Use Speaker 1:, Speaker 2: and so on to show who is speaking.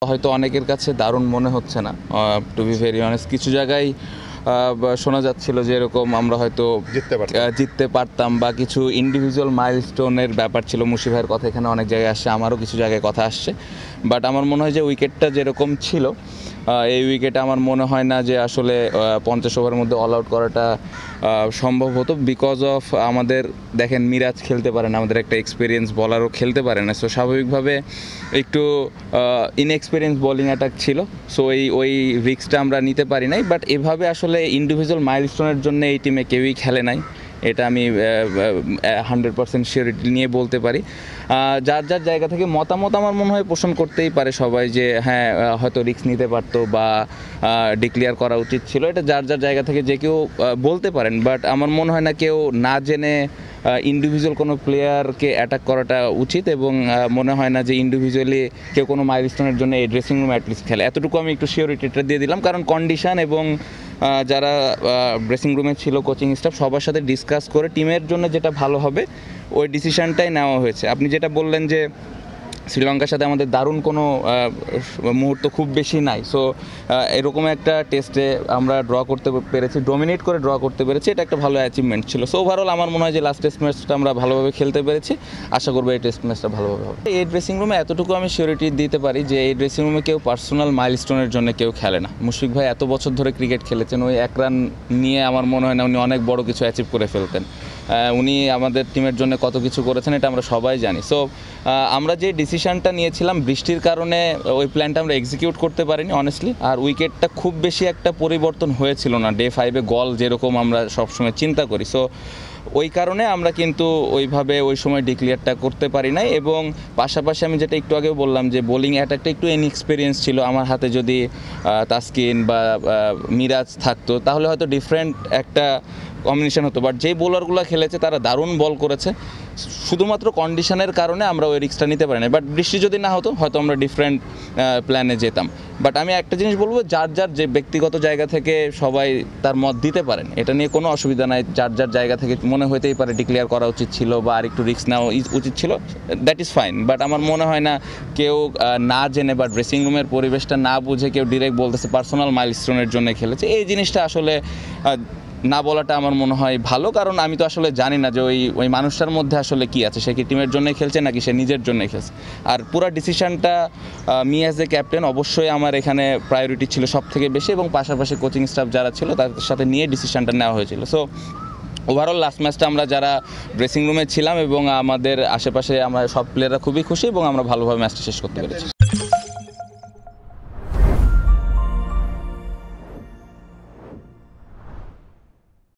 Speaker 1: হয়তো অনেকের কাছে দারুণ মনে হচ্ছে না, টু বি ভেরি অনেস্ট। কিছু জায়গায় শোনা যাচ্ছিল যে এরকম আমরা হয়তো জিততে পারতাম বা কিছু ইন্ডিভিজুয়াল মাইলস্টোনের ব্যাপার ছিল। মুশি ভাইয়ের কথা এখানে অনেক জায়গায় আসছে, আমারও কিছু জায়গায় কথা আসছে। বাট আমার মনে হয় যে উইকেটটা যেরকম ছিল, এই উইকেটে আমার মনে হয় না যে আসলে 50 ওভারের মধ্যে অল আউট করাটা সম্ভব হতো, বিকজ অফ আমাদের দেখেন মিরাজ খেলতে পারে না, আমাদের একটা এক্সপিরিয়েন্স বলারও খেলতে পারে না। সো স্বাভাবিকভাবে একটু ইনএক্সপিরিয়েন্স বোলিং অ্যাটাক ছিল। সো ওই রিস্কটা আমরা নিতে পারি নাই। বাট এভাবে আসলে ইন্ডিভিজুয়াল মাইলস্টোনের জন্য এই টিমে কেউই খেলে নাই, এটা আমি 100% শিওরিটি নিয়ে বলতে পারি। যার যার জায়গা থেকে মতামত আমার মনে হয় পোষণ করতেই পারে সবাই যে হ্যাঁ হয়তো রিস্ক নিতে পারতো বা ডিক্লেয়ার করা উচিত ছিল, এটা যার যার জায়গা থেকে যে কেউ বলতে পারেন। বাট আমার মনে হয় না কেউ না জেনে ইন্ডিভিজুয়াল কোনো প্লেয়ারকে অ্যাটাক করাটা উচিত, এবং মনে হয় না যে ইন্ডিভিজুয়ালি কেউ কোনো মাইলস্টোনের জন্য এই ড্রেসিং রুম অ্যাটলিস্ট খেলে। এতটুকু আমি একটু শিওরিটিটা দিয়ে দিলাম, কারণ কন্ডিশন এবং যারা ড্রেসিং রুমে ছিল কোচিং স্টাফ সবার সাথে ডিসকাস করে টিমের জন্য যেটা ভালো হবে ওই ডিসিশনটাই নেওয়া হয়েছে। আপনি যেটা বললেন যে শ্রীলঙ্কার সাথে আমাদের দারুণ কোনো মুহূর্ত খুব বেশি নাই, সো এরকম একটা টেস্টে আমরা ড্র করতে পেরেছি, ডোমিনেট করে ড্র করতে পেরেছি, এটা একটা ভালো অ্যাচিভমেন্ট ছিল। সো ওভারঅল আমার মনে হয় যে লাস্ট টেস্ট ম্যাচটা আমরা ভালোভাবে খেলতে পেরেছি, আশা করবো এই টেস্ট ম্যাচটা ভালোভাবে হবে। এই ড্রেসিং রুমে এতটুকু আমি সিওরিটি দিতে পারি যে এই ড্রেসিং রুমে কেউ পার্সোনাল মাইলস্টোনের জন্য কেউ খেলে না। মুশফিক ভাই এত বছর ধরে ক্রিকেট খেলেছেন, ওই এক রান নিয়ে আমার মনে হয় না উনি অনেক বড় কিছু অ্যাচিভ করে ফেলতেন। উনি আমাদের টিমের জন্য কত কিছু করেছেন এটা আমরা সবাই জানি। সো আমরা যে ডিসিশনটা নিয়েছিলাম বৃষ্টির কারণে ওই প্ল্যানটা আমরা এক্সিকিউট করতে পারিনি অনেস্টলি। আর উইকেটটা খুব বেশি একটা পরিবর্তন হয়েছিল না, ডে 5-এ গল যেরকম আমরা সবসময় চিন্তা করি। সো ওই কারণে আমরা কিন্তু ওইভাবে ওই সময় ডিক্লেয়ারটা করতে পারি নাই। এবং পাশাপাশি আমি যেটা একটু আগে বললাম যে বোলিং অ্যাটাকটা একটু ইনএক্সপিরিয়েন্স ছিল। আমার হাতে যদি তাসকিন বা মিরাজ থাকতো তাহলে হয়তো ডিফারেন্ট একটা কম্বিনেশন হতো। বাট যেই বোলারগুলো খেলেছে তারা দারুণ বল করেছে, শুধুমাত্র কন্ডিশনের কারণে আমরা ওই রিস্কটা নিতে পারি না। বাট বৃষ্টি যদি না হতো হয়তো আমরা ডিফারেন্ট প্ল্যানে যেতাম। বাট আমি একটা জিনিস বলবো, যার যার যে ব্যক্তিগত জায়গা থেকে সবাই তার মত দিতে পারেন, এটা নিয়ে কোনো অসুবিধা নাই। যার যার জায়গা থেকে মনে হতেই পারে ডিক্লেয়ার করা উচিত ছিল বা আর একটু রিস্ক নেওয়া উচিত ছিল, দ্যাট ইজ ফাইন। বাট আমার মনে হয় না কেউ না জেনে বা ড্রেসিং রুমের পরিবেশটা না বুঝে কেউ ডিরেক্ট বলতেছে পার্সোনাল মাইলস্টোনের জন্য খেলেছে, এই জিনিসটা আসলে না বলাটা আমার মনে হয় ভালো। কারণ আমি তো আসলে জানি না যে ওই মানুষটার মধ্যে আসলে কি আছে, সে কি টিমের জন্য খেলছে নাকি সে নিজের জন্য খেলছে। আর পুরো ডিসিশনটা মি অ্যাজ এ ক্যাপ্টেন অবশ্যই আমার এখানে প্রায়োরিটি ছিল সব থেকে বেশি, এবং পাশাপাশি কোচিং স্টাফ যারা ছিল তাদের সাথে নিয়ে ডিসিশনটা নেওয়া হয়েছিল। সো ওভারঅল লাস্ট ম্যাচটা আমরা যারা ড্রেসিং রুমে ছিলাম এবং আমাদের আশেপাশে আমরা সব প্লেয়াররা খুবই খুশি এবং আমরা ভালোভাবে ম্যাচটা শেষ করতে পেরেছি।